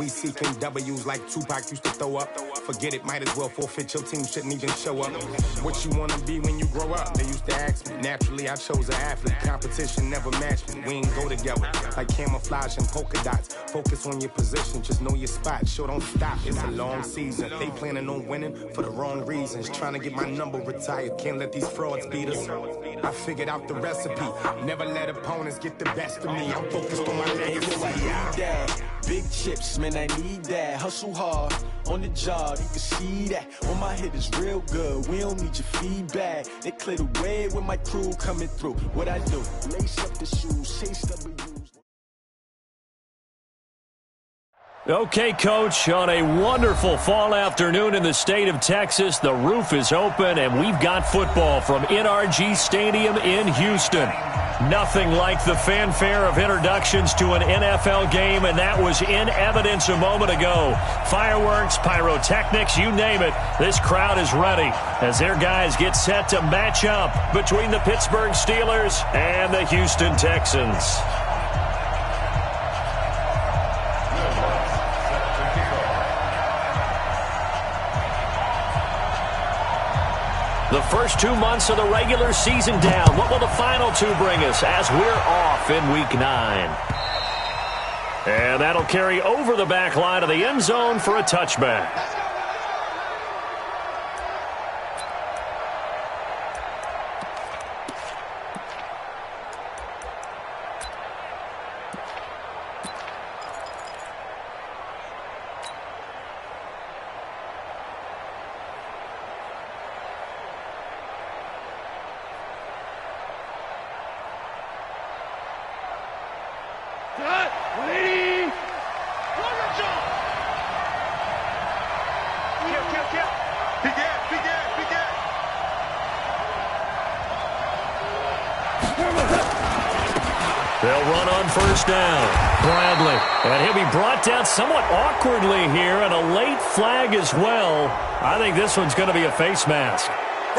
We seeking W's like Tupac used to throw up. Forget it, might as well forfeit. Your team shouldn't even show up. What you wanna be when you grow up? They used to ask me. Naturally, I chose an athlete. Competition never matched me. We ain't go together like camouflage and polka dots. Focus on your position, just know your spot. Sure, don't stop. It's a long season. They planning on winning for the wrong reasons. Trying to get my number retired. Can't let these frauds beat us. I figured out the recipe. Never let opponents get the best of me. I'm focused on my legacy. Big chips, man, I need that. Hustle hard on the job, you can see that. When my hit is real good, we don't need your feedback. They clear the way with my crew coming through. What I do, lace up the shoes, chase W's. Okay, Coach, on a wonderful fall afternoon in the state of Texas, the roof is open, and we've got football from NRG Stadium in Houston. Nothing like the fanfare of introductions to an NFL game, and that was in evidence a moment ago. Fireworks, pyrotechnics, you name it. This crowd is ready as their guys get set to match up between the Pittsburgh Steelers and the Houston Texans. The first 2 months of the regular season down. What will the final two bring us as we're off in Week 9? And that'll carry over the back line of the end zone for a touchback. They'll run on first down. Bradley. And he'll be brought down somewhat awkwardly here, and a late flag as well. I think this one's going to be a face mask.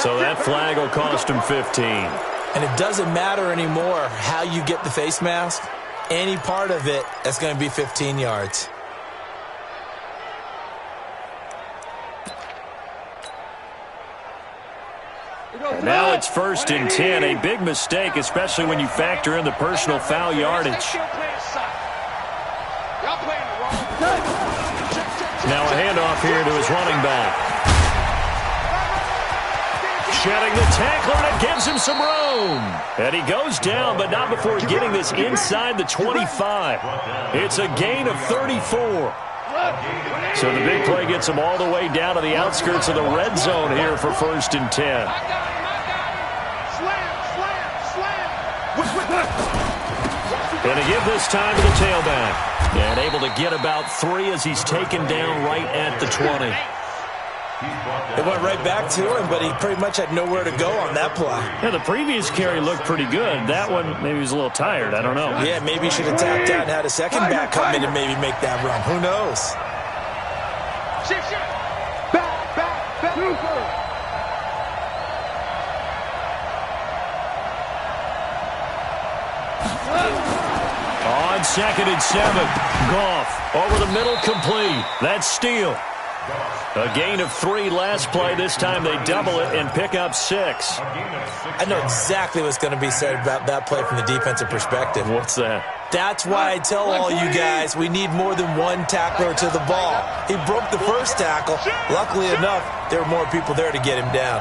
So that flag will cost him 15. And it doesn't matter anymore how you get the face mask. Any part of it, that's going to be 15 yards. And now it's 1st and 10. A big mistake, especially when you factor in the personal foul yardage. Now a handoff here to his running back. Shedding the tackler, and it gives him some room. And he goes down, but not before getting this inside the 25. It's a gain of 34. So the big play gets him all the way down to the outskirts of the red zone here for 1st and 10. Going to give this time to the tailback. And able to get about 3 as he's taken down right at the 20. It went right back to him, but he pretty much had nowhere to go on that play. Yeah, the previous carry looked pretty good. That one, maybe he was a little tired. I don't know. Yeah, maybe he should have tapped out and had a second back come in and maybe make that run. Who knows? On 2nd and 7, Goff over the middle, complete. That's Steele. A gain of 3 last play. This time they double it and pick up 6. I know exactly what's going to be said about that play from the defensive perspective. What's that? That's why I tell all you guys we need more than one tackler to the ball. He broke the first tackle. Luckily enough, there were more people there to get him down.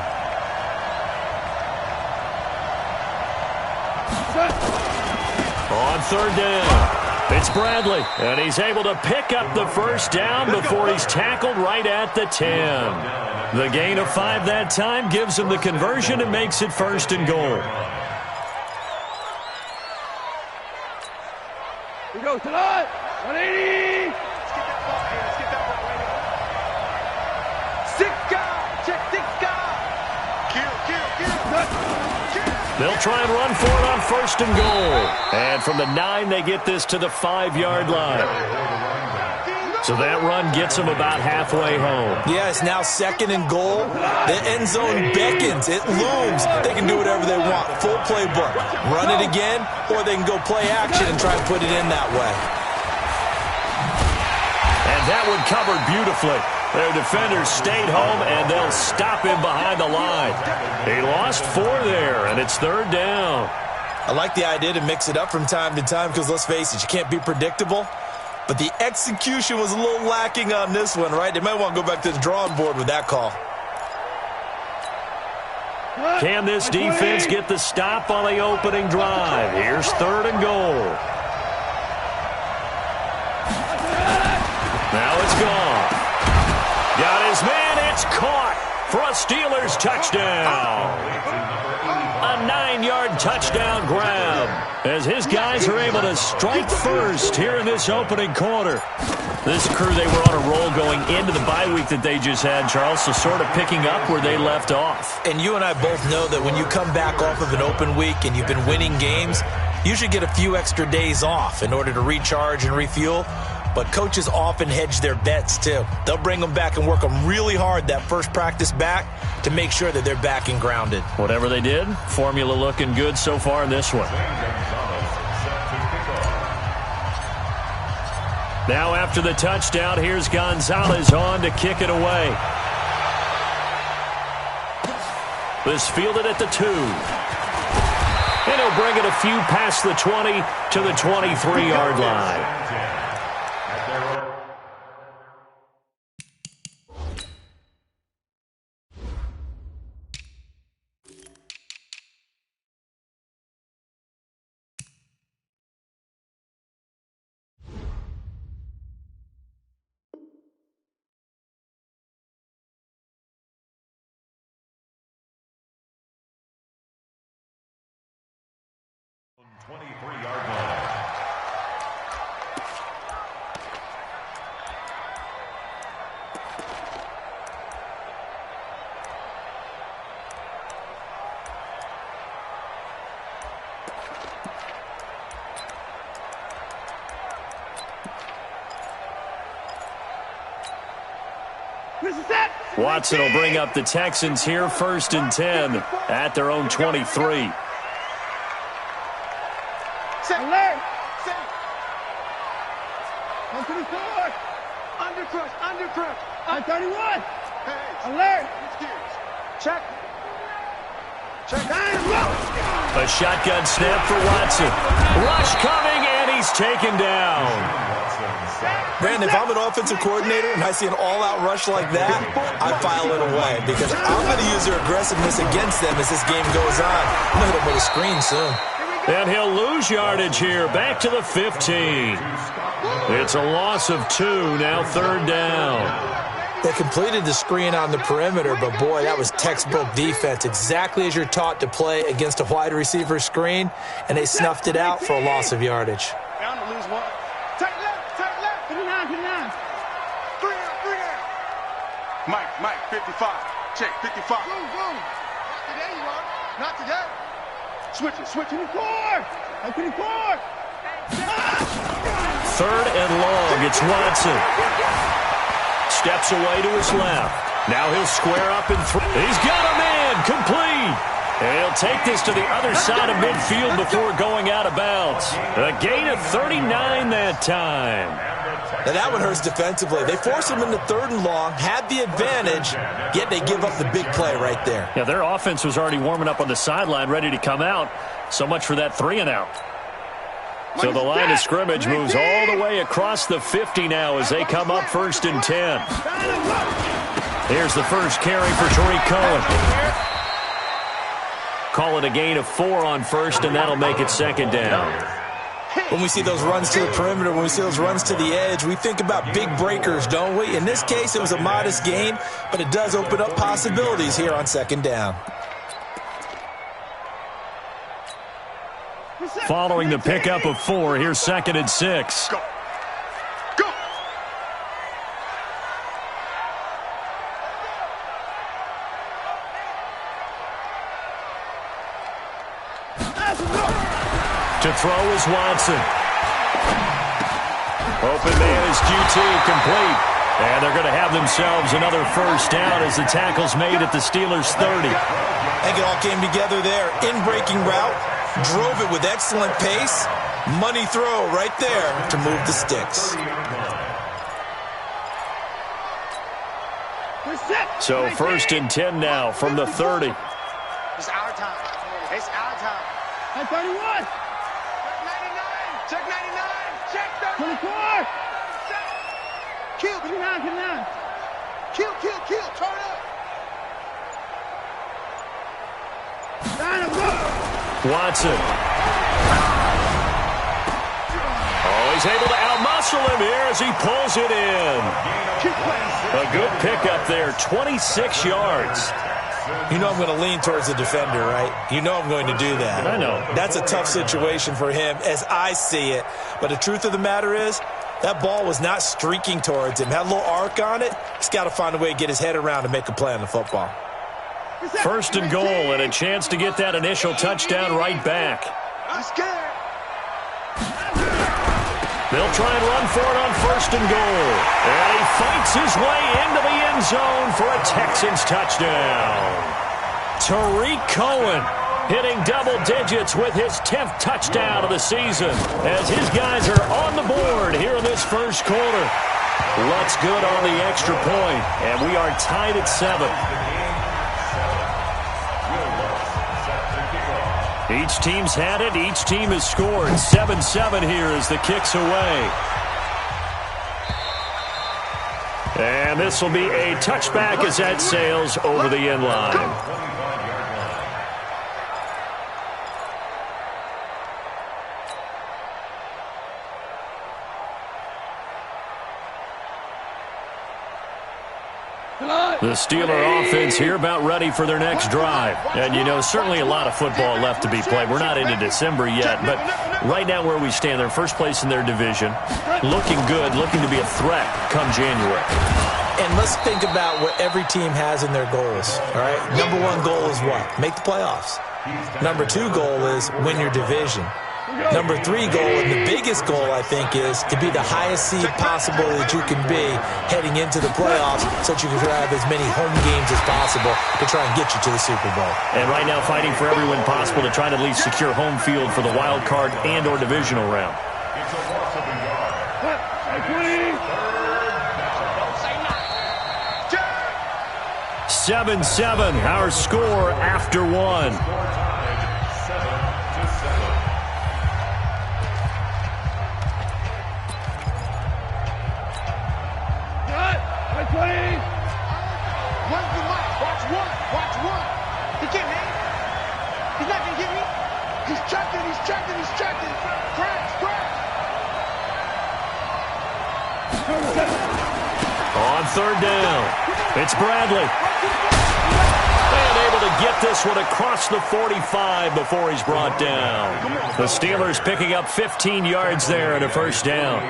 On 3rd down, it's Bradley, and he's able to pick up the first down before he's tackled right at the 10. The gain of 5 that time gives him the conversion and makes it 1st and goal. Here we go, tonight, 180. Let's get that ball here. Let's get that ball right here. Sika, check Sika. Kill. They'll try and run for it on 1st and goal. And from the 9, they get this to the 5-yard line. So that run gets them about halfway home. Yeah, it's now 2nd and goal. The end zone beckons. It looms. They can do whatever they want. Full playbook. Run it again, or they can go play action and try and put it in that way. And And that one covered beautifully. Their defenders stayed home, and they'll stop him behind the line. He lost 4 there, and it's 3rd down. I like the idea to mix it up from time to time because, let's face it, you can't be predictable. But the execution was a little lacking on this one, right? They might want to go back to the drawing board with that call. Can this defense get the stop on the opening drive? Here's 3rd and goal. Now it's gone. Got his man. It's caught for a Steelers touchdown. A 9-yard touchdown grab as his guys are able to strike first here in this opening quarter. This crew, they were on a roll going into the bye week that they just had, Charles, so sort of picking up where they left off. And you and I both know that when you come back off of an open week and you've been winning games, you should get a few extra days off in order to recharge and refuel. But coaches often hedge their bets, too. They'll bring them back and work them really hard that first practice back to make sure that they're back and grounded. Whatever they did, formula looking good so far in this one. Now after the touchdown, here's Gonzalez on to kick it away. This fielded at the 2. And he'll bring it a few past the 20 to the 23-yard line. Watson will bring up the Texans here, 1st and 10 at their own 23. Alert! Go to the court! Undercrush! On 31! Hey. Alert! Check! A shotgun snap for Watson. Rush coming, and he's taken down. Brandon, if I'm an offensive coordinator and I see an all-out rush like that, I file it away because I'm going to use their aggressiveness against them as this game goes on. I'm going to hit them with a screen soon. And he'll lose yardage here, back to the 15. It's a loss of 2, now 3rd down. They completed the screen on the perimeter, but boy, that was textbook defense, exactly as you're taught to play against a wide receiver screen, and they snuffed it out for a loss of yardage. Down to lose 1. Tight left. 59. 3 out. Mike, 55. Check, 55. Boom. Not today, you are. Not today. Switch in the court. Open the court. 3rd and long. It's Watson. Steps away to his left. Now he'll square up and throw. He's got a man complete. And he'll take this to the other side of midfield before going out of bounds. A gain of 39 that time. Now that one hurts defensively. They forced him into 3rd and long, had the advantage, yet they give up the big play right there. Yeah, their offense was already warming up on the sideline, ready to come out. So much for that 3 and out. So the line of scrimmage moves all the way across the 50 now as they come up 1st and 10. Here's the first carry for Tariq Cohen. Call it a gain of 4 on 1st, and that'll make it 2nd down. When we see those runs to the perimeter, when we see those runs to the edge, we think about big breakers, don't we? In this case, it was a modest gain, but it does open up possibilities here on 2nd down. Following the pickup of 4, here's 2nd and 6. Go. To throw is Watson. Open man is QT, complete. And they're going to have themselves another 1st down as the tackle's made at the Steelers' 30. I think it all came together there. In-breaking route, drove it with excellent pace. Money throw right there to move the sticks. So 1st and 10 now from the 30. It's our time. It's our time. At 31. Check 99. Check 99. Check 24. Kill. 29. Kill. Turn up. Watson. Oh, he's able to outmuscle him here as he pulls it in. A good pickup there, 26 yards. You know I'm going to lean towards the defender, right? You know I'm going to do that. I know. That's a tough situation for him as I see it. But the truth of the matter is, that ball was not streaking towards him. Had a little arc on it. He's got to find a way to get his head around and make a play on the football. 1st and goal and a chance to get that initial touchdown right back. I'm scared. They'll try and run for it on 1st and goal. And he fights his way into the end zone for a Texans touchdown. Tariq Cohen hitting double digits with his 10th touchdown of the season as his guys are on the board here in this first quarter. Looks good on the extra point, and we are tied at 7. Each team's had it. Each team has scored. 7-7 here as the kick's away. And this will be a touchback as that sails over the end line. The Steeler offense here about ready for their next drive. And, you know, certainly a lot of football left to be played. We're not into December yet, but right now where we stand, they're first place in their division. Looking good, looking to be a threat come January. And let's think about what every team has in their goals, all right? Number 1 goal is what? Make the playoffs. Number 2 goal is win your division. Number 3 goal, and the biggest goal, I think, is to be the highest seed possible that you can be heading into the playoffs so that you can have as many home games as possible to try and get you to the Super Bowl. And right now fighting for every win possible to try to at least secure home field for the wild card and or divisional round. 7-7, our score after 1. Watch one. He can't hit. He's not going to get me. He's trapped. Crash. On 3rd down, it's Bradley. And able to get this one across the 45 before he's brought down. The Steelers picking up 15 yards there and a 1st down.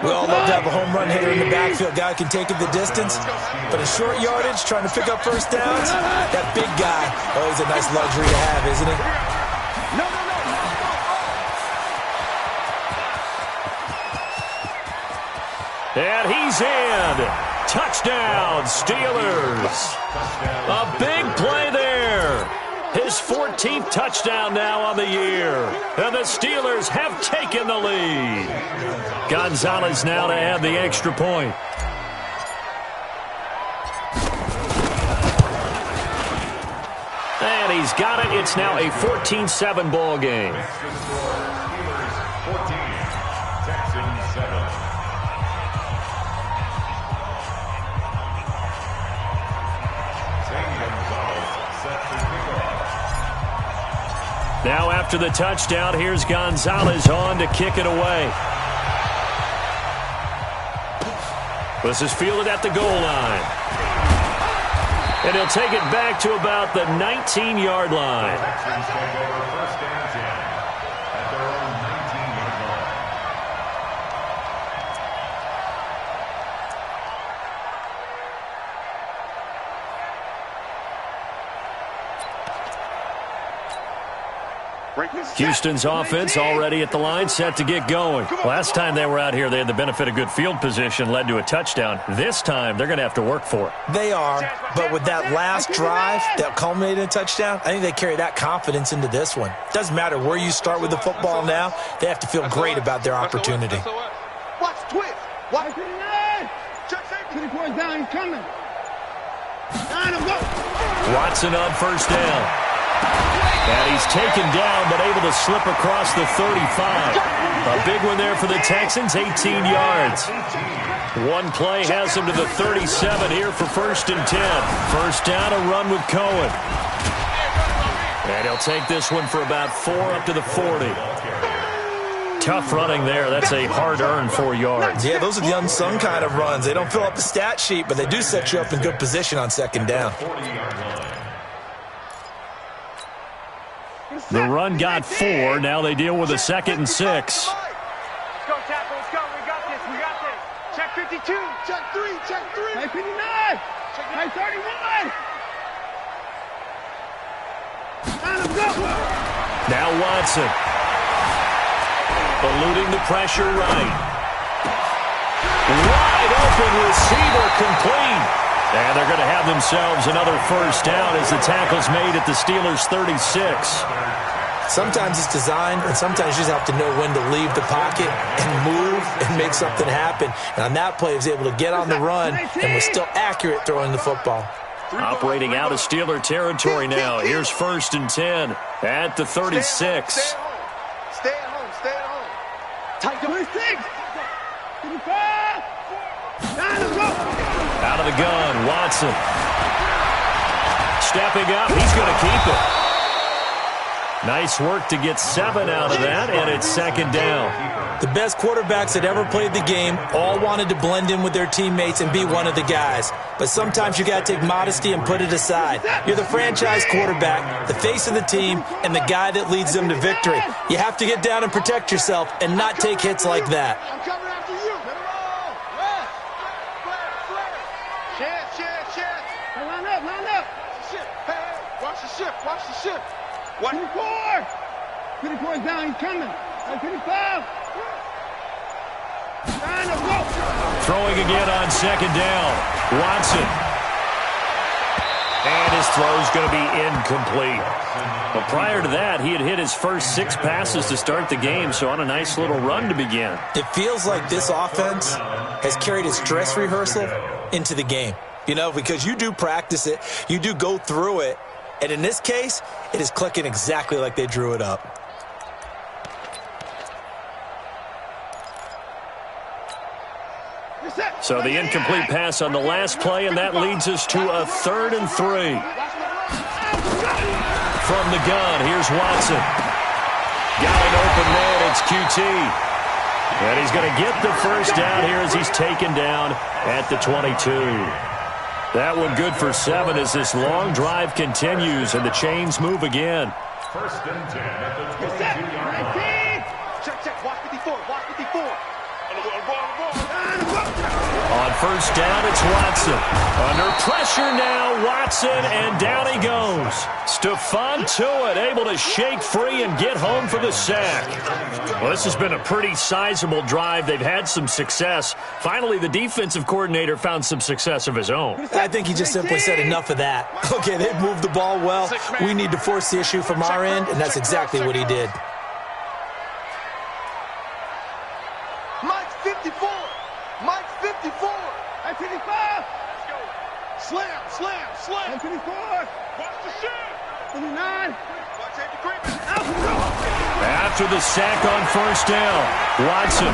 We all love to have a home run hitter in the backfield. Guy can take it the distance. But in short yardage, trying to pick up 1st downs, that big guy, always a nice luxury to have, isn't he? And he's in. Touchdown, Steelers. A big play there. His 14th touchdown now on the year. And the Steelers have taken the lead. Gonzalez now to add the extra point. And he's got it. It's now a 14-7 ball game. Now after the touchdown, here's Gonzalez on to kick it away. This is fielded at the goal line. And he'll take it back to about the 19-yard line. Houston's offense already at the line, set to get going. Last time they were out here, they had the benefit of good field position, led to a touchdown. This time, they're going to have to work for it. They are, but with that last drive that culminated in a touchdown, I think they carry that confidence into this one. Doesn't matter where you start with the football now, they have to feel great about their opportunity. Watch twist. Watch. 3 points down, he's coming. Watson on first down. And he's taken down, but able to slip across the 35. A big one there for the Texans, 18 yards. One play has him to the 37 here for 1st and 10. First down, a run with Cohen. And he'll take this one for about 4 up to the 40. Tough running there. That's a hard-earned 4 yards. Yeah, those are the unsung kind of runs. They don't fill up the stat sheet, but they do set you up in good position on 2nd down. The run got 4. Now they deal with a 2nd and 6. Let's go, tackle. Let's go. We got this. We got this. Check 52. Check 3. Check 3. Check 59. Check 31. Let's go. Now Watson. Eluding the pressure right. Wide open receiver complete. And they're going to have themselves another first down as the tackle's made at the Steelers' 36. Sometimes it's designed, and sometimes you just have to know when to leave the pocket and move and make something happen. And on that play, he was able to get on the run and was still accurate throwing the football. Operating out of Steeler territory now. Here's 1st and 10 at the 36. Stay at home. Stay at home. Tight 26. 55. Let's go. Out of the gun, Watson. Stepping up, he's going to keep it. Nice work to get 7 out of that, and it's 2nd down. The best quarterbacks that ever played the game all wanted to blend in with their teammates and be one of the guys. But sometimes you got to take modesty and put it aside. You're the franchise quarterback, the face of the team, and the guy that leads them to victory. You have to get down and protect yourself and not take hits like that. I'm coming after you. Let him roll. Chance. Line up. Hey, watch the ship. What? 24. 24 is down. He's coming. 25. Let's go. Throwing again on 2nd down. Watson. And his throw's going to be incomplete. But prior to that, he had hit his first 6 passes to start the game, so on a nice little run to begin. It feels like this offense has carried its dress rehearsal into the game. You know, because you do practice it, you do go through it, and in this case, it is clicking exactly like they drew it up. So the incomplete pass on the last play, and that leads us to a 3rd and 3. From the gun, here's Watson. Got an open man, it's QT. And he's going to get the first down here as he's taken down at the 22. That one good for 7 as this long drive continues and the chains move again. 1st and 10 at the 22-yard line. Check. Watch 54. On first down, it's Watson. Under pressure now, Watson, and down he goes. Stephon Tuitt able to shake free and get home for the sack. Well, this has been a pretty sizable drive. They've had some success. Finally, the defensive coordinator found some success of his own. I think he just simply said enough of that. Okay, they've moved the ball well. We need to force the issue from our end, and that's exactly what he did. Mike's 54. 55. Slam. 54. Watch the ship. 29. Watch Andy Greenman. After the sack on first down, Watson.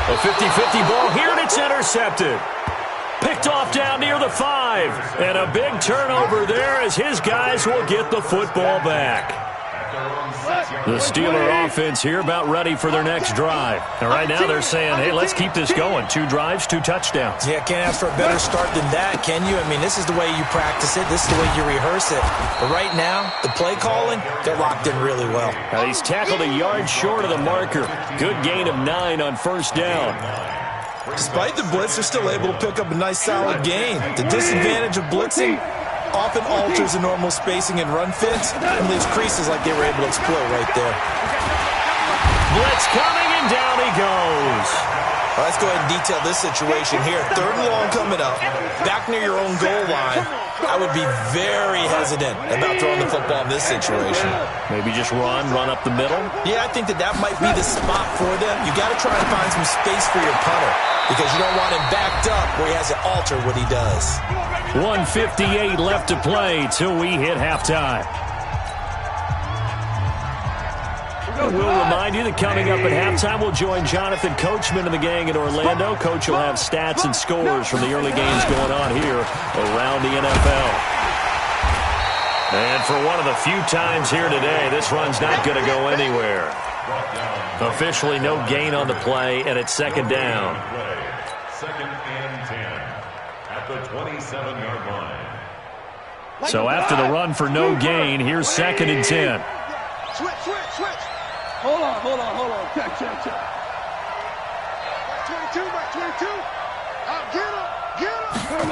A 50-50 ball here, and it's intercepted. Picked off down near the 5. And a big turnover there as his guys will get the football back. The Steeler offense here about ready for their next drive. And right now they're saying, hey, let's keep this going. 2 drives, 2 touchdowns. Yeah, can't ask for a better start than that, can you? I mean, this is the way you practice it. This is the way you rehearse it. But right now, the play calling, they're locked in really well. Now he's tackled a yard short of the marker. Good gain of 9 on first down. Despite the blitz, they're still able to pick up a nice, solid gain. The disadvantage of blitzing often alters the normal spacing and run fits and leaves creases like they were able to exploit right there. Blitz coming, and down he goes. Well, let's go ahead and detail this situation here. 3rd and long coming up, back near your own goal line. I would be very hesitant about throwing the football in this situation. Maybe just run up the middle? Yeah, I think that might be the spot for them. You got to try and find some space for your punter because you don't want him backed up where he has to alter what he does. 1:58 left to play till we hit halftime. We'll remind you that coming up at halftime, we'll join Jonathan Coachman and the gang in Orlando. Coach will have stats and scores from the early games going on here around the NFL. And for one of the few times here today, this run's not going to go anywhere. Officially no gain on the play, and it's 2nd down. 2nd and 10 at the 27-yard line. So after the run for no gain, here's 2nd and 10. Switch. Hold on. Check. 22, Mike 22. Get him.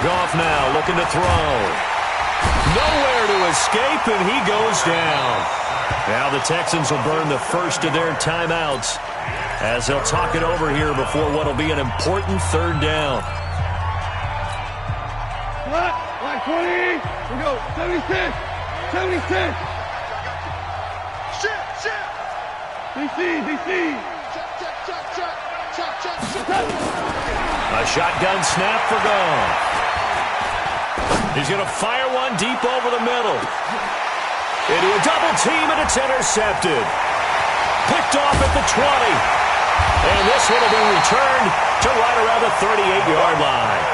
Goff now looking to throw. Nowhere to escape, and he goes down. Now the Texans will burn the first of their timeouts as they'll talk it over here before what will be an important 3rd down. Like 20. We go. 76. Shit. DC. Check. A shotgun snap for Goff. He's going to fire one deep over the middle. Into a double team, and it's intercepted. Picked off at the 20. And this one will be returned to right around the 38-yard line.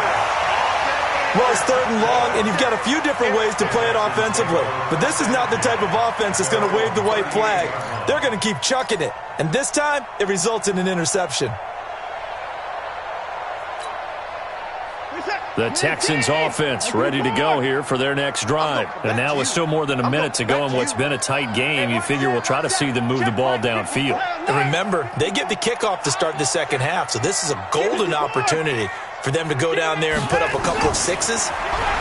Well, it's 3rd and long, and you've got a few different ways to play it offensively. But this is not the type of offense that's going to wave the white flag. They're going to keep chucking it. And this time, it results in an interception. The Texans offense ready to go here for their next drive. And now with still more than a minute to go in what's been a tight game, you figure we'll try to see them move the ball downfield. And remember, they get the kickoff to start the 2nd half, so this is a golden opportunity for them to go down there and put up a couple of 6s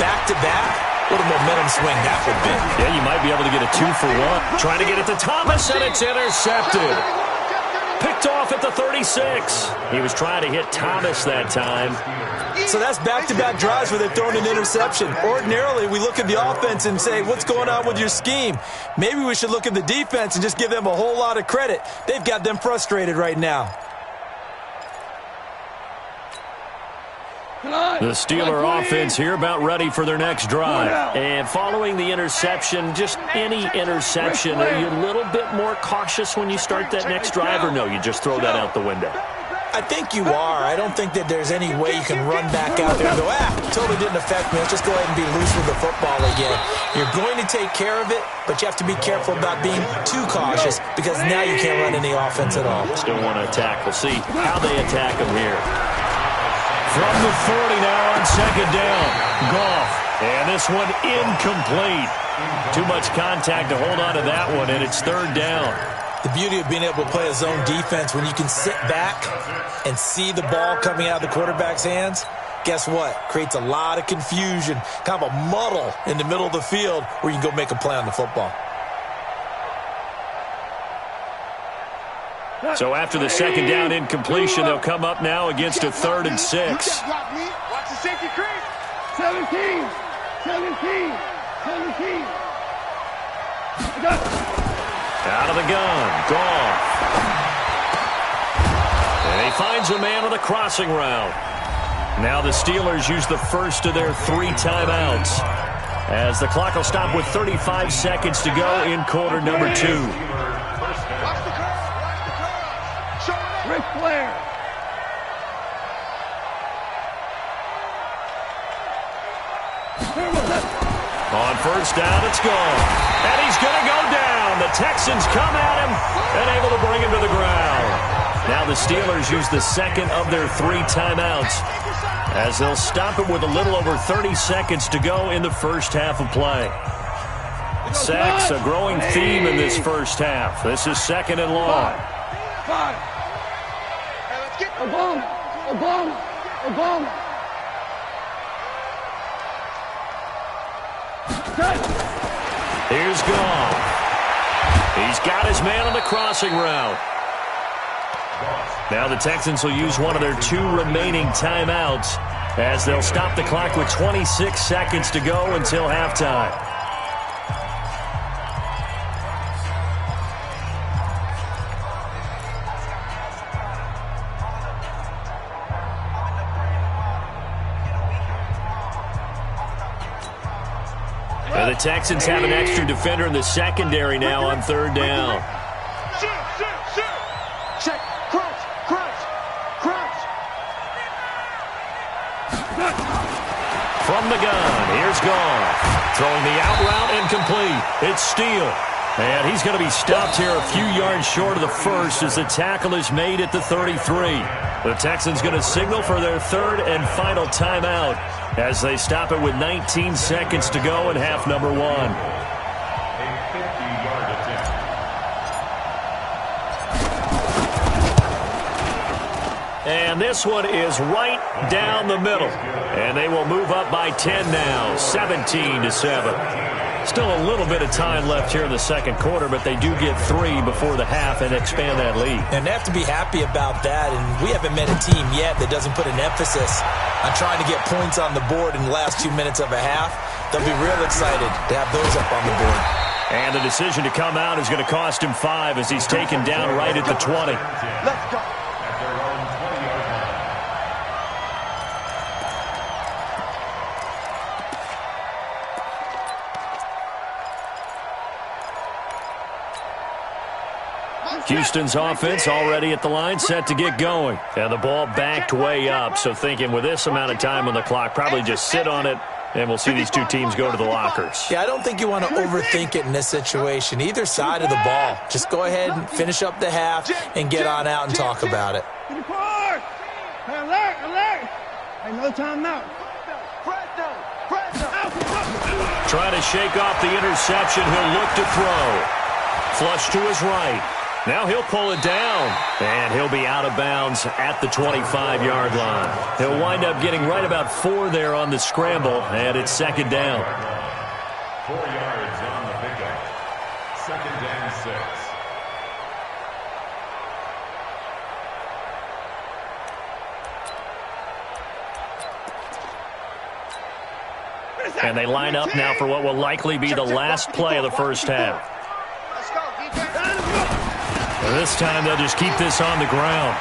back-to-back. What a momentum swing that would be. Yeah, you might be able to get a 2-for-1. Trying to get it to Thomas, and it's intercepted. Picked off at the 36. He was trying to hit Thomas that time. So that's back-to-back drives where they've thrown an interception. Ordinarily, we look at the offense and say, what's going on with your scheme? Maybe we should look at the defense and just give them a whole lot of credit. They've got them frustrated right now. The Steeler offense here about ready for their next drive. And following the interception, just any interception, are you a little bit more cautious when you start that next drive, or no, you just throw that out the window? I think you are. I don't think that there's any way you can run back out there and go, totally didn't affect me. Let's just go ahead and be loose with the football again. You're going to take care of it, but you have to be careful about being too cautious because now you can't run any offense at all. Still want to attack. We'll see how they attack them here. From the 40 now on 2nd down. Goff. And this one incomplete. Too much contact to hold on to that one, and it's 3rd down. The beauty of being able to play a zone defense when you can sit back and see the ball coming out of the quarterback's hands, guess what? Creates a lot of confusion, kind of a muddle in the middle of the field where you can go make a play on the football. So after the 2nd down incompletion, they'll come up now against a 3rd and 6. Watch the safety creep. 17. Out of the gun, Goff. And he finds a man on the crossing route. Now the Steelers use the first of their 3 timeouts as the clock will stop with 35 seconds to go in quarter number 2. Ric Flair. On 1st down, it's gone. And he's going to go down. The Texans come at him and able to bring him to the ground. Now the Steelers use the 2nd of their 3 timeouts as they'll stop it with a little over 30 seconds to go in the first half of play. Sacks, a growing theme in this first half. This is 2nd and long. 5. Obama. Here's Goff. He's got his man on the crossing route. Now the Texans will use one of their 2 remaining timeouts as they'll stop the clock with 26 seconds to go until halftime. And the Texans have an extra defender in the secondary now on 3rd down. Check. Crunch. From the gun, here's Goff. Throwing the out route incomplete. It's Steele. And he's going to be stopped here a few yards short of the first as the tackle is made at the 33. The Texans going to signal for their 3rd and final timeout as they stop it with 19 seconds to go in half number 1. A 50-yard attempt. And this one is right down the middle. And they will move up by 10 now, 17-7. Still a little bit of time left here in the second quarter, but they do get 3 before the half and expand that lead. And they have to be happy about that, and we haven't met a team yet that doesn't put an emphasis on trying to get points on the board in the last 2 minutes of a half. They'll be real excited to have those up on the board. And the decision to come out is going to cost him 5 as he's taken down right at the 20. Let's go. At their own 20-yard line. Houston's offense already at the line, set to get going. And the ball backed way up, so thinking with this amount of time on the clock, probably just sit on it, and we'll see these 2 teams go to the lockers. Yeah, I don't think you want to overthink it in this situation. Either side of the ball. Just go ahead and finish up the half and get on out and talk about it. Alert! Ain't no timeout. Trying to shake off the interception. He'll look to throw. Flush to his right. Now he'll pull it down, and he'll be out of bounds at the 25-yard line. He'll wind up getting right about 4 there on the scramble, and it's 2nd down. 4 yards on the pickup. 2nd and 6. And they line up now for what will likely be the last play of the first half. And this time they'll just keep this on the ground.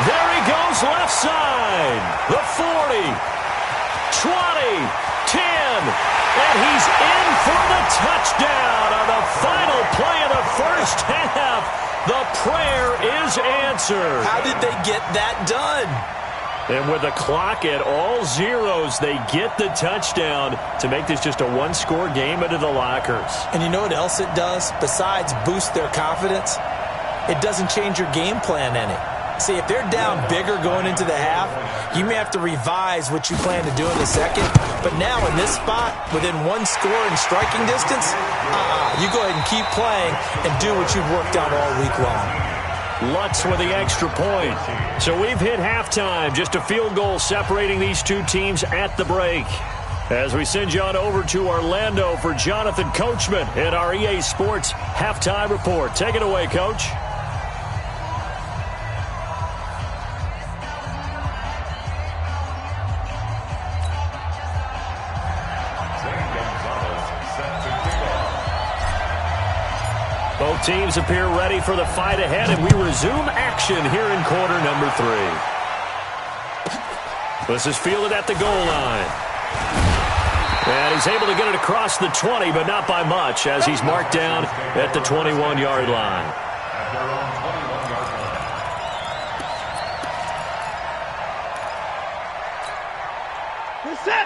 There he goes, left side. The 40, 20, 10, and he's in for the touchdown on the final play of the first half. The prayer is answered. How did they get that done? And with the clock at all zeros, they get the touchdown to make this just a 1-score game into the lockers. And you know what else it does? Besides boost their confidence, it doesn't change your game plan any. See, if they're down bigger going into the half, you may have to revise what you plan to do in the second. But now in this spot, within 1 score in striking distance, you go ahead and keep playing and do what you've worked on all week long. Lutz with the extra point. So we've hit halftime. Just a field goal separating these 2 teams at the break. As we send you on over to Orlando for Jonathan Coachman in our EA Sports Halftime Report. Take it away, Coach. Both teams appear ready for the fight ahead, and we resume action here in quarter number 3. This is fielded at the goal line. And he's able to get it across the 20, but not by much, as he's marked down at the 21-yard line. At their own 21-yard line.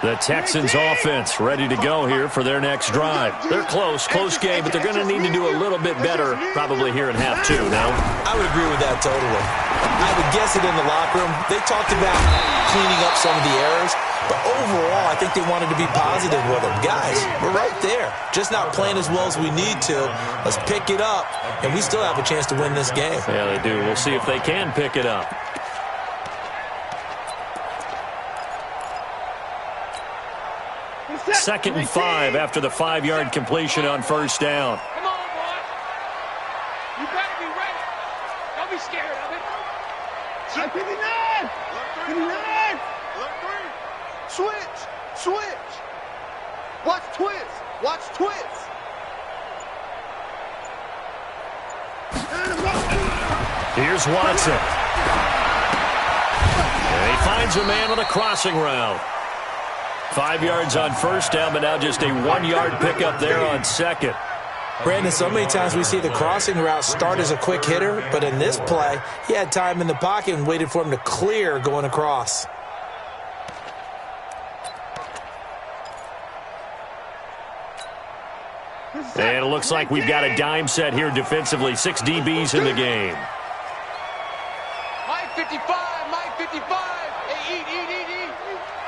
The Texans offense ready to go here for their next drive. They're close game, but they're going to need to do a little bit better probably here in half 2 now. I would agree with that totally. I would guess it in the locker room. They talked about cleaning up some of the errors, but overall I think they wanted to be positive with them. Guys, we're right there. Just not playing as well as we need to. Let's pick it up, and we still have a chance to win this game. Yeah, they do. We'll see if they can pick it up. Second and 5 after the 5-yard completion on first down. Come on, boy. You better be ready. Don't be scared of it. 59! 59! Switch! Watch twist! Here's Watson. And he finds a man on a crossing route. 5 yards on first down, but now just a 1-yard pickup there on second. Brandon, so many times we see the crossing route start as a quick hitter, but in this play, he had time in the pocket and waited for him to clear going across. And it looks like we've got a dime set here defensively. 6 DBs in the game. Mike 55. Hey, eat.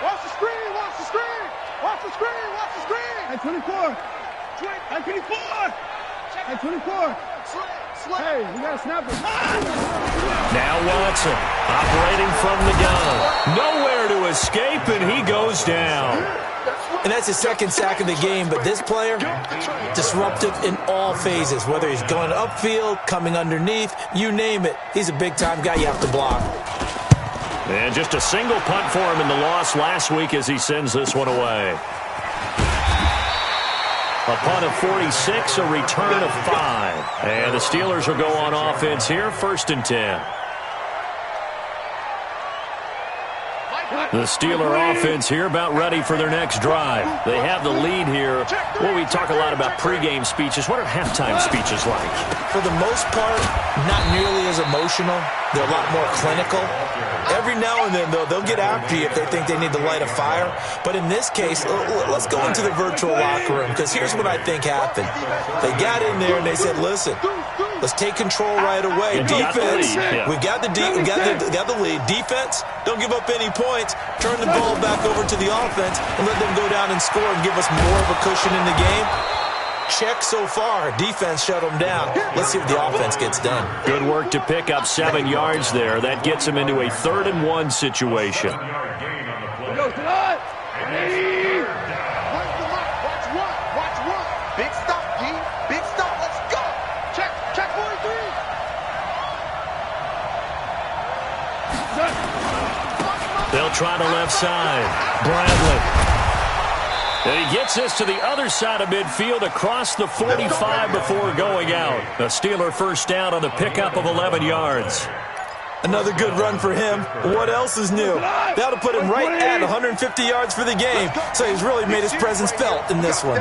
Watch the screen. At 24. At 24. At 24. Hey, we got to snap it. Now Watson operating from the gun. Nowhere to escape, and he goes down. And that's his second sack of the game, but this player, disruptive in all phases, whether he's going upfield, coming underneath, you name it. He's a big-time guy you have to block. And just a single punt for him in the loss last week as he sends this one away. A punt of 46, a return of 5. And the Steelers will go on offense here, 1st and 10. The Steeler offense here about ready for their next drive. They have the lead here. Well, we talk a lot about pregame speeches. What are halftime speeches like? For the most part, not nearly as emotional. They're a lot more clinical. Every now and then, though, they'll get after you if they think they need to light a fire. But in this case, let's go into the virtual locker room, because here's what I think happened. They got in there and they said, listen, let's take control right away. Defense, we've got the lead. Defense, don't give up any points. Turn the ball back over to the offense and let them go down and score and give us more of a cushion in the game. Check so far. Defense shut them down. Let's see if the offense gets done. Good work to pick up 7 yards there. That gets him into a 3rd and 1 situation. Watch one. Big stop, G. Big stop. Let's go. Check 43. They'll try the left side. Bradley. And he gets this to the other side of midfield across the 45 before going out. A Steeler first down on the pickup of 11 yards. Another good run for him. What else is new? That'll put him right at 150 yards for the game. So he's really made his presence felt in this one.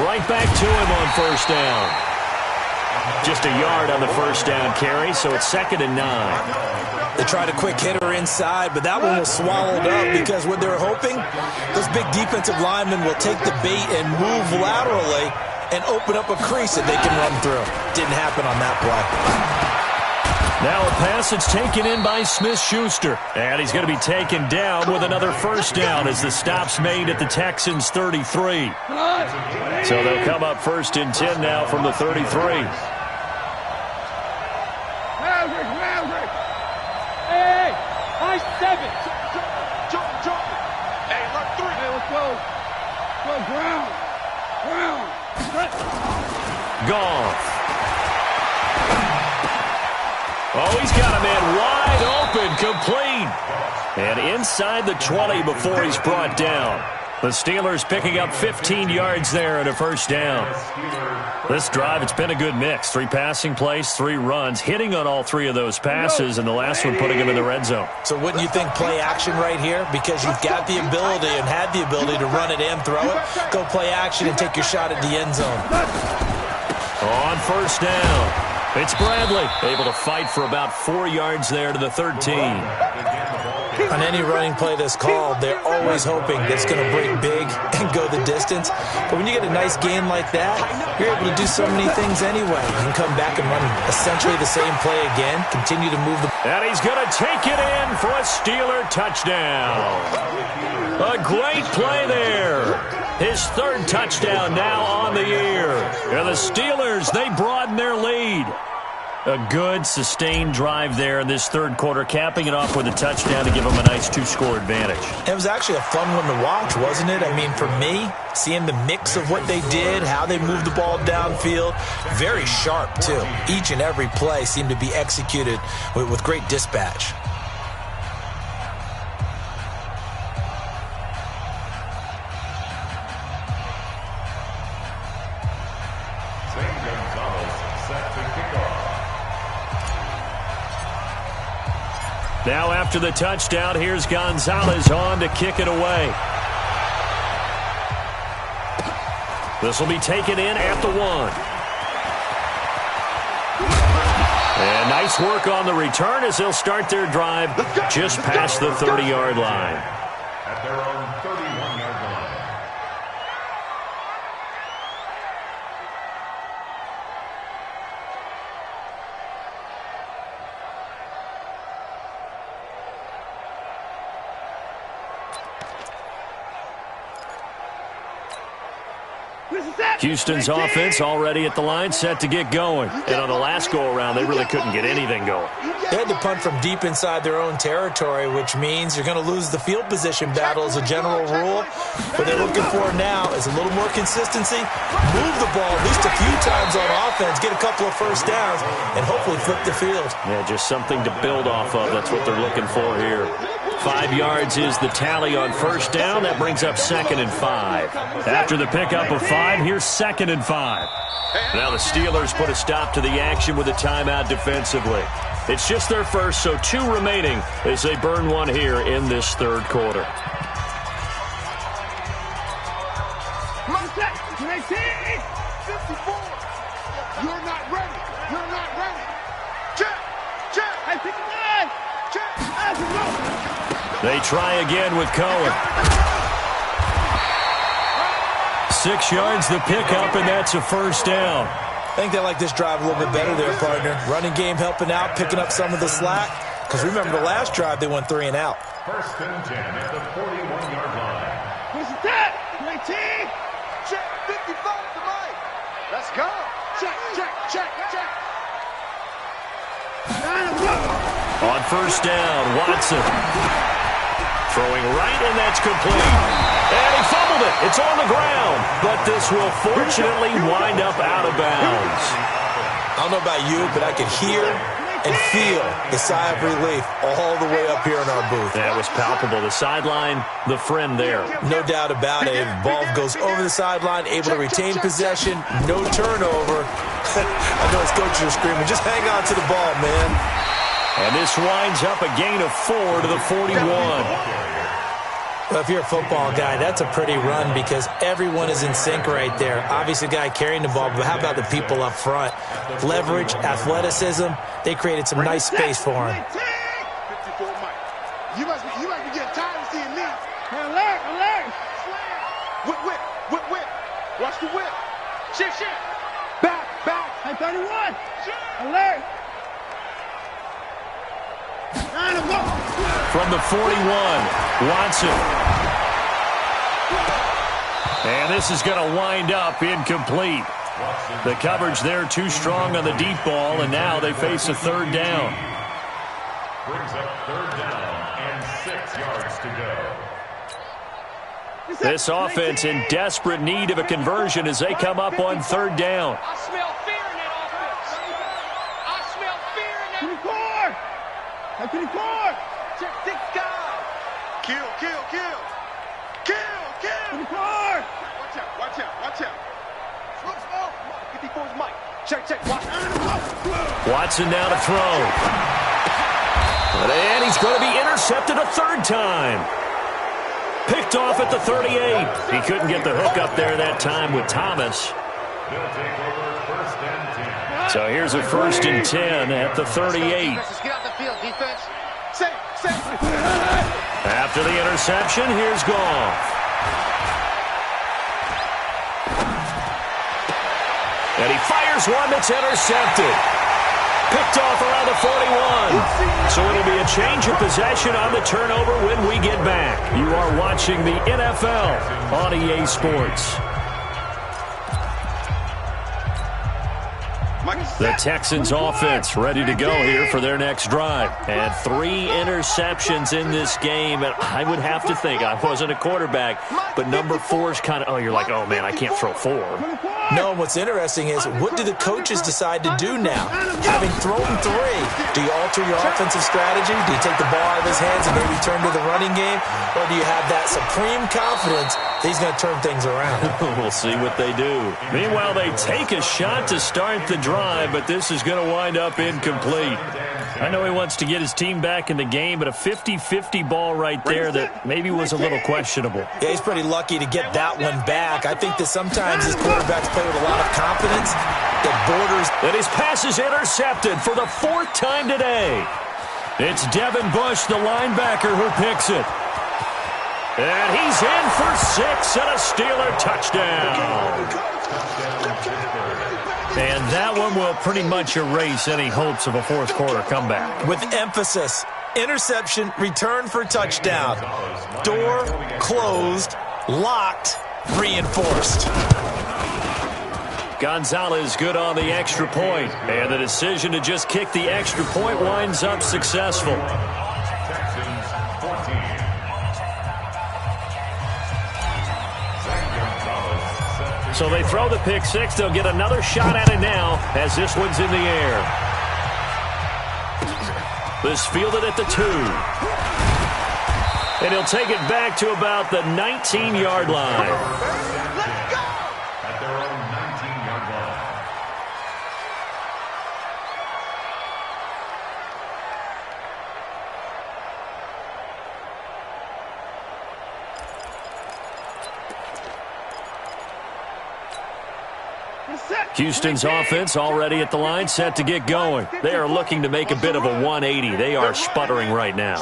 Right back to him on first down. Just a yard on the first down carry, so it's 2nd and 9. They tried a quick hitter inside, but that one was swallowed up because what they're hoping, those big defensive linemen will take the bait and move laterally and open up a crease that they can run through. Didn't happen on that play. Now a pass that's taken in by Smith-Schuster. And he's going to be taken down with another first down as the stop's made at the Texans' 33. So they'll come up 1st and 10 now from the 33. Hey, high 7. Jump. Hey, look 3. Hey, let's go. Go, ground. Goff. Oh, he's got a man wide open, complete. And inside the 20 before he's brought down. The Steelers picking up 15 yards there and a first down. This drive, it's been a good mix. 3 passing plays, 3 runs, hitting on all 3 of those passes, and the last one putting him in the red zone. So wouldn't you think play action right here? Because you've got the ability and had the ability to run it and throw it. Go play action and take your shot at the end zone. On first down, it's Bradley, able to fight for about 4 yards there to the 13. On any running play that's called, they're always hoping that it's going to break big and go the distance. But when you get a nice gain like that, you're able to do so many things anyway. You can come back and run essentially the same play again, continue to move the... And he's going to take it in for a Steeler touchdown. A great play there. His 3rd touchdown now on the year. And the Steelers, they broaden their lead. A good, sustained drive there in this third quarter, capping it off with a touchdown to give them a nice 2-score advantage. It was actually a fun one to watch, wasn't it? I mean, for me, seeing the mix of what they did, how they moved the ball downfield, very sharp, too. Each and every play seemed to be executed with great dispatch. Now after the touchdown, here's Gonzalez on to kick it away. This will be taken in at the 1. And nice work on the return as they'll start their drive just past the 30-yard line. At their own 31-yard line. Houston's offense already at the line, set to get going. And on the last go-around, they really couldn't get anything going. They had to punt from deep inside their own territory, which means you're going to lose the field position battle as a general rule. What they're looking for now is a little more consistency, move the ball at least a few times on offense, get a couple of first downs, and hopefully flip the field. Yeah, just something to build off of. That's what they're looking for here. 5 yards is the tally on first down. That brings up 2nd and 5. After the pickup of 5, here's 2nd and 5. Now the Steelers put a stop to the action with a timeout defensively. It's just their first, so 2 remaining as they burn one here in this third quarter. You're not ready. You're not ready. Check. Check. Hey, pick it up. Check. They try again with Cohen. 6 yards the pickup, and that's a first down. I think they like this drive a little bit better there, partner. Running game helping out, picking up some of the slack. Because remember the last drive, they went 3 and out. First and 10 at the 41-yard line. Where's the tap? 19. Check. 55 to Mike. Let's go. Check. On first down, Watson. Throwing right, and that's complete. And he fumbled it. It's on the ground. But this will fortunately wind up out of bounds. I don't know about you, but I can hear and feel the sigh of relief all the way up here in our booth. That was palpable. The sideline, the friend there. No doubt about it. Ball goes over the sideline, able to retain possession, no turnover. I know his coaches are screaming, just hang on to the ball, man. And this winds up a gain of 4 to the 41. Well, if you're a football guy, that's a pretty run because everyone is in sync right there. Obviously, the guy carrying the ball, but how about the people up front? Leverage, athleticism, they created some nice space for him. 54 Mike. You must be getting tired of seeing me. Alert. Whip. Watch the whip. Shit. Back. Hey, 31. Alert. From the 41, Watson. And this is going to wind up incomplete. The coverage there too strong on the deep ball, and now they face a third down. Brings up third down and 6 yards to go. This offense in desperate need of a conversion as they come up on third down. I smell fear in that offense. I smell fear in that. To the core. Check 6 guys. Kill. To the core. Watch out. Slow. 54's Mike. Check. Watson now to throw. And he's going to be intercepted a third time. Picked off at the 38. He couldn't get the hook up there that time with Thomas. They'll take over first and 10. So here's a first and 10 at the 38. Let's get out the field, defense. Safe. After the interception, here's Goff. And he fires one that's intercepted. Picked off around the 41. So it'll be a change of possession on the turnover when we get back. You are watching the NFL on EA Sports. The Texans offense ready to go here for their next drive. And 3 interceptions in this game. And I would have to think, I wasn't a quarterback, but number 4 is kind of, you're like, oh, man, I can't throw 4. No, what's interesting is what do the coaches decide to do now? Having thrown 3, do you alter your offensive strategy? Do you take the ball out of his hands and maybe turn to the running game? Or do you have that supreme confidence that he's going to turn things around? We'll see what they do. Meanwhile, they take a shot to start the drive, but this is going to wind up incomplete. I know he wants to get his team back in the game, but a 50-50 ball right there that maybe was a little questionable. Yeah, he's pretty lucky to get that one back. I think that sometimes his quarterbacks play with a lot of confidence that borders. And his pass is intercepted for the 4th time today. It's Devin Bush, the linebacker, who picks it. And he's in for 6 and a Steeler touchdown. And that one will pretty much erase any hopes of a 4th quarter comeback. With emphasis, interception, return for touchdown. Door closed, locked, reinforced. Gonzalez good on the extra point, and the decision to just kick the extra point winds up successful. So they throw the pick 6. They'll get another shot at it now as this one's in the air. This fielded at the 2. And he'll take it back to about the 19-yard line. Let's go! At their own 19-yard line. Houston's offense already at the line, set to get going. They are looking to make a bit of a 180. They are sputtering right now.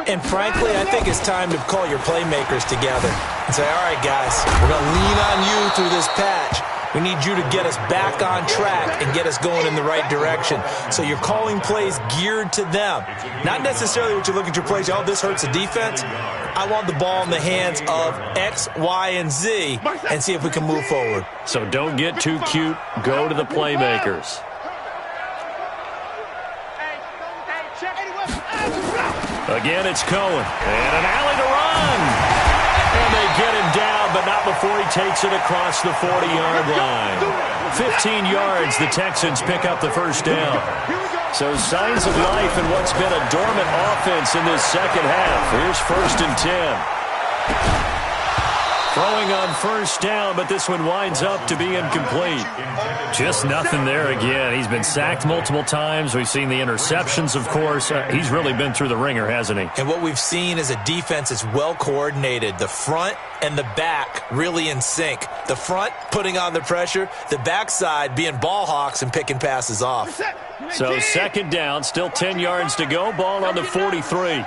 And frankly, I think it's time to call your playmakers together and say, all right, guys, we're going to lean on you through this patch. We need you to get us back on track and get us going in the right direction. So you're calling plays geared to them. Not necessarily what you look at your plays, oh, this hurts the defense. I want the ball in the hands of X, Y, and Z and see if we can move forward. So don't get too cute. Go to the playmakers. Again, it's Cohen. And an alley to run. And they get him down, but not before he takes it across the 40-yard line. 15 yards, the Texans pick up the first down. So signs of life in what's been a dormant offense in this second half. Here's 1st and 10. Throwing on first down, but this one winds up to be incomplete. Just nothing there again. He's been sacked multiple times. We've seen the interceptions, of course. He's really been through the ringer, hasn't he? And what we've seen is a defense that's well coordinated. The front and the back really in sync. The front putting on the pressure, the backside being ball hawks and picking passes off. So 2nd down, still 10 yards to go. Ball on the 43.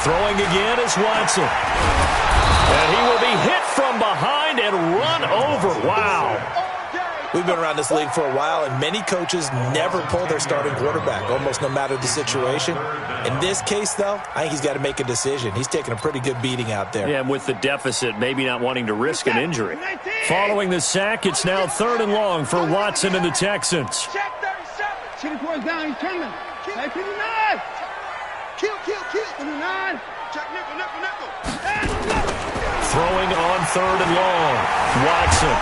Throwing again is Watson. And he will be hit from behind and run over. Wow. We've been around this league for a while, and many coaches never pull their starting quarterback, almost no matter the situation. In this case, though, I think he's got to make a decision. He's taking a pretty good beating out there. Yeah, with the deficit, maybe not wanting to risk an injury. Following the sack, it's now 3rd and long for Watson and the Texans. Check 37. 24 down, he's coming. Check 59. Kill. 59. Check nickel. Throwing on 3rd and long. Watson.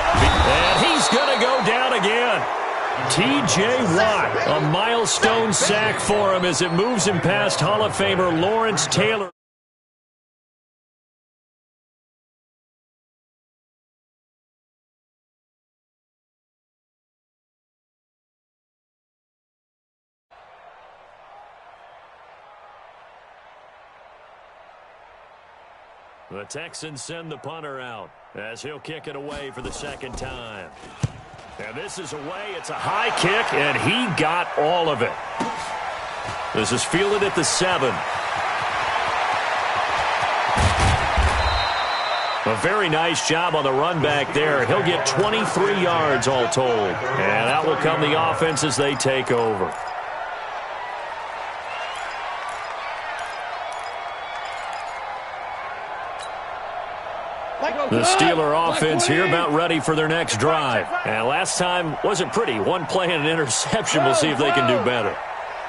And he's going to go down again. T.J. Watt, a milestone sack for him as it moves him past Hall of Famer Lawrence Taylor. The Texans send the punter out as he'll kick it away for the 2nd time. And this is away. It's a high kick, and he got all of it. This is fielded at the 7. A very nice job on the run back there. He'll get 23 yards all told. And out will come the offense as they take over. The Steeler offense here about ready for their next drive. And last time wasn't pretty. One play and an interception. We'll see if they can do better.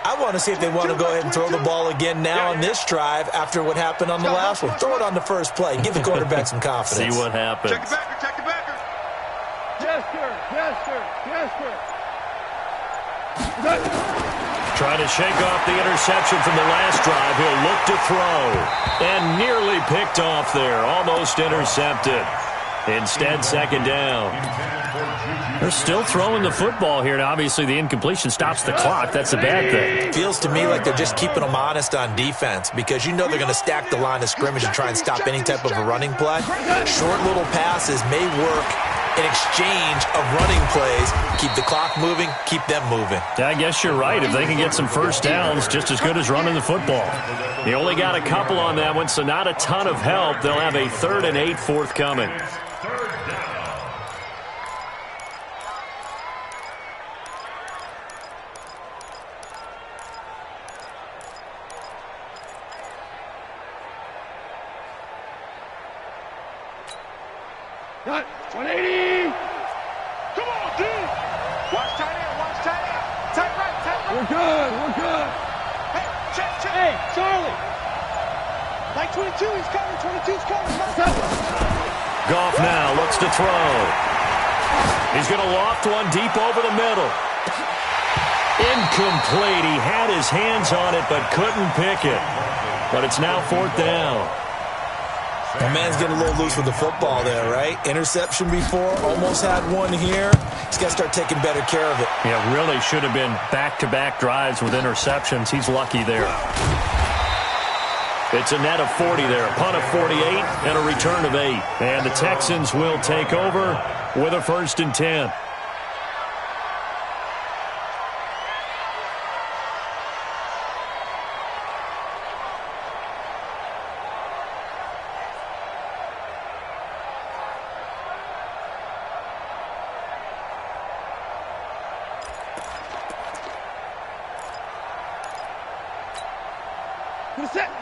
I want to see if they want to go ahead and throw the ball again now on this drive after what happened on the last one. Throw it on the first play. Give the quarterback some confidence. See what happens. Check the backer, check the backer. Yes, sir. Yes, sir. Yes, sir. Trying to shake off the interception from the last drive. He'll look to throw. And nearly picked off there. Almost intercepted. Instead, second down. They're still throwing the football here. And obviously, the incompletion stops the clock. That's a bad thing. Feels to me like they're just keeping them honest on defense because you know they're going to stack the line of scrimmage and try and stop any type of a running play. Short little passes may work in exchange of running plays. Keep the clock moving, keep them moving. Yeah, I guess you're right. If they can get some first downs, just as good as running the football. He only got a couple on that one, so not a ton of help. They'll have a 3rd and 8 forthcoming. Cut. 180. Come on, dude. Watch tight end, watch tight end. Tight right, tight right. We're good. We're good. Hey, check, check. Hey, Charlie. Like 22, he's coming. 22's coming. Goff now looks to throw. He's going to loft one deep over the middle. Incomplete. He had his hands on it but couldn't pick it. But it's now 4th down. The man's getting a little loose with the football there, right? Interception before, almost had one here. He's got to start taking better care of it. Yeah, really should have been back-to-back drives with interceptions. He's lucky there. It's a net of 40 there, a punt of 48, and a return of 8. And the Texans will take over with a 1st and 10.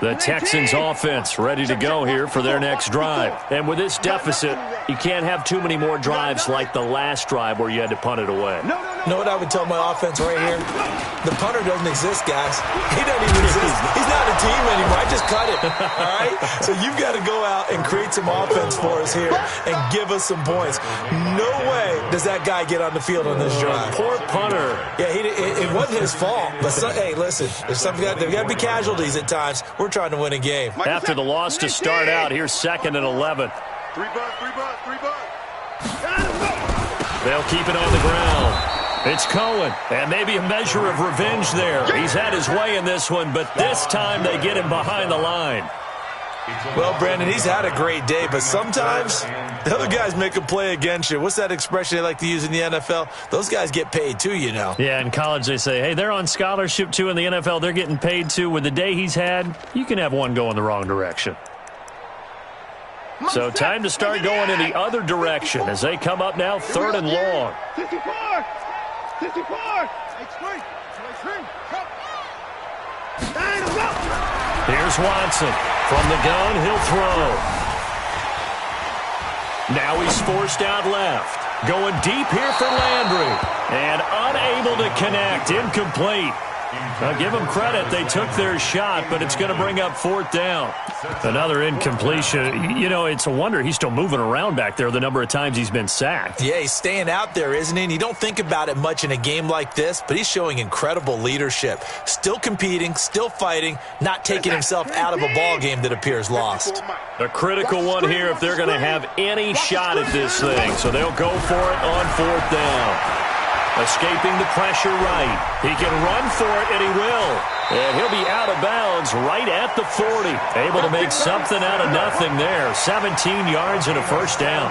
The Texans offense ready to go here for their next drive. And with this deficit, you can't have too many more drives like the last drive where you had to punt it away. You know what I would tell my offense right here? The punter doesn't exist, guys. He doesn't even exist. He's not a team anymore. I just cut it, all right? So you've got to go out and create some offense for us here and give us some points. No way does that guy get on the field on this drive. Poor punter. Yeah, it wasn't his fault. But, hey, listen, there's got to be casualties at times. We're trying to win a game. After the loss to start out, here's 2nd and 11. 3 bucks, 3 bucks, 3 bucks. They'll keep it on the ground. It's Cohen, and maybe a measure of revenge there. He's had his way in this one, but this time they get him behind the line. Well, Brandon, he's had a great day, but sometimes the other guys make a play against you. What's that expression they like to use in the NFL? Those guys get paid too, you know. Yeah, in college they say, hey, they're on scholarship too. In the NFL, they're getting paid too. With the day he's had, you can have one go in the wrong direction. So time to start going in the other direction as they come up now 3rd and long. 54. 54. Here's Watson. From the gun, he'll throw. Now he's forced out left. Going deep here for Landry. And unable to connect. Incomplete. Now give them credit. They took their shot, but it's going to bring up 4th down. Another incompletion. You know, it's a wonder he's still moving around back there the number of times he's been sacked. Yeah, he's staying out there, isn't he? And you don't think about it much in a game like this, but he's showing incredible leadership. Still competing, still fighting, not taking himself out of a ball game that appears lost. A critical one here if they're going to have any shot at this thing. So they'll go for it on 4th down. Escaping the pressure right. He can run for it, and he will. And he'll be out of bounds right at the 40. Able to make something out of nothing there. 17 yards and a 1st down.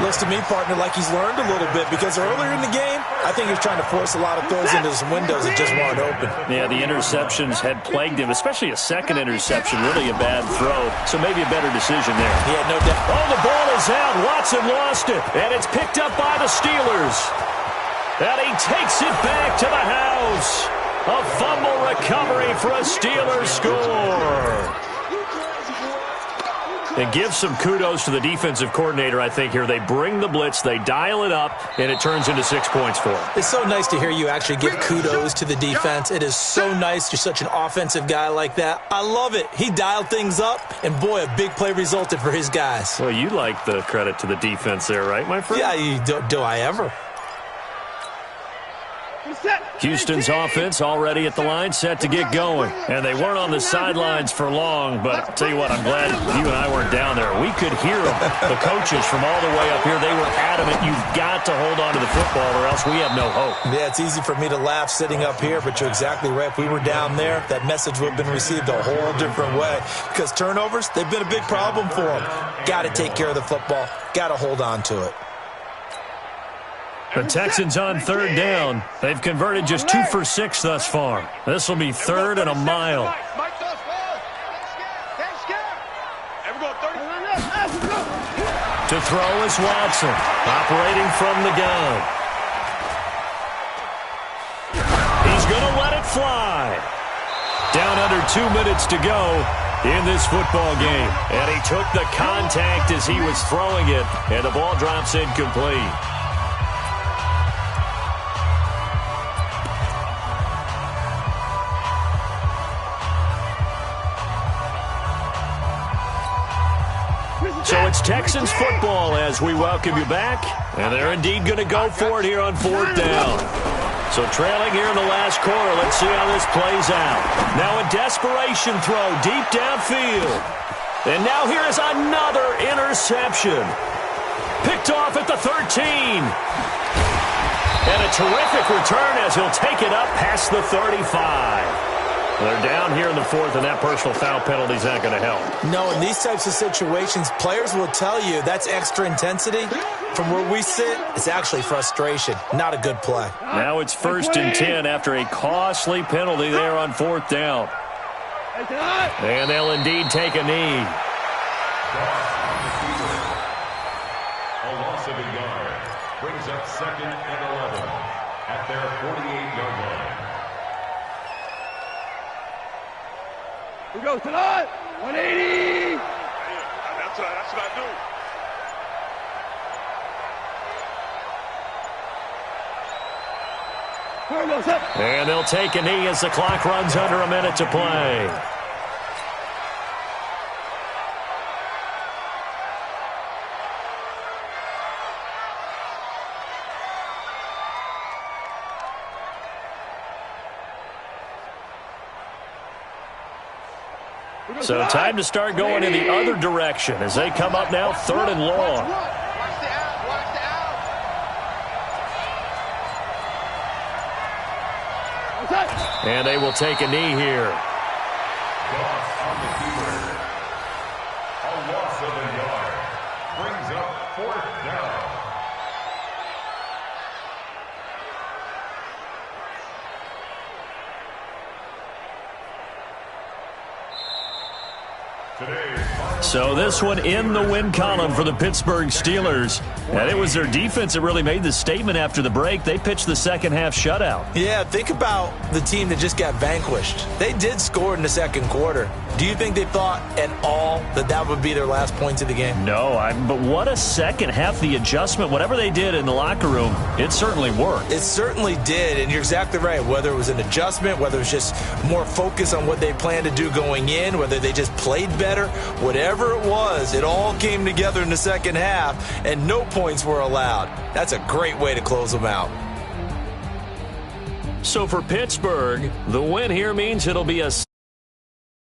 Looks to me, partner, like he's learned a little bit because earlier in the game, I think he was trying to force a lot of throws into some windows that just weren't open. Yeah, the interceptions had plagued him, especially a second interception. Really a bad throw, so maybe a better decision there. Yeah, no doubt. Oh, the ball is out. Watson lost it, and it's picked up by the Steelers. And he takes it back to the house. A fumble recovery for a Steelers score. And give some kudos to the defensive coordinator, I think, here. They bring the blitz, they dial it up, and it turns into 6 points for them. It's so nice to hear you actually give kudos to the defense. It is so nice. You're such an offensive guy like that. I love it. He dialed things up, and boy, a big play resulted for his guys. Well, you like the credit to the defense there, right, my friend? Yeah, do I ever? Houston's offense already at the line, set to get going. And they weren't on the sidelines for long, but I'll tell you what, I'm glad you and I weren't down there. We could hear them, the coaches from all the way up here. They were adamant, you've got to hold on to the football or else we have no hope. Yeah, it's easy for me to laugh sitting up here, but you're exactly right. If we were down there, that message would have been received a whole different way. Because turnovers, they've been a big problem for them. Got to take care of the football. Got to hold on to it. The Texans on third down. They've converted just 2 for 6 thus far. This will be 3rd and a mile. To throw is Watson, operating from the gun. He's going to let it fly. Down under 2 minutes to go in this football game. And he took the contact as he was throwing it, and the ball drops incomplete. So it's Texans football as we welcome you back. And they're indeed going to go for it here on 4th down. So trailing here in the last quarter. Let's see how this plays out. Now a desperation throw deep downfield. And now here is another interception. Picked off at the 13. And a terrific return as he'll take it up past the 35. They're down here in the 4th, and that personal foul penalty is not going to help. No, in these types of situations, players will tell you that's extra intensity. From where we sit, it's actually frustration. Not a good play. Now it's 1st and 10 after a costly penalty there on 4th down. And they'll indeed take a knee. A loss of a yard brings up 2nd and 11 at their 48-yard line. We go tonight. 180. That's what I do. And they'll take a knee as the clock runs under a minute to play. So time to start going in the other direction as they come up now 3rd and long. And they will take a knee here. Loss on the keeper. A loss of a yard brings up 4th down. So this one in the win column for the Pittsburgh Steelers. And it was their defense that really made the statement after the break. They pitched the second half shutout. Yeah, think about the team that just got vanquished. They did score in the 2nd quarter. Do you think they thought at all that that would be their last points of the game? No, but what a second half. The adjustment, whatever they did in the locker room, it certainly worked. It certainly did, and you're exactly right. Whether it was an adjustment, whether it was just more focus on what they planned to do going in, whether they just played better, whatever it was, it all came together in the second half, and no points were allowed. That's a great way to close them out. So for Pittsburgh, the win here means it'll be a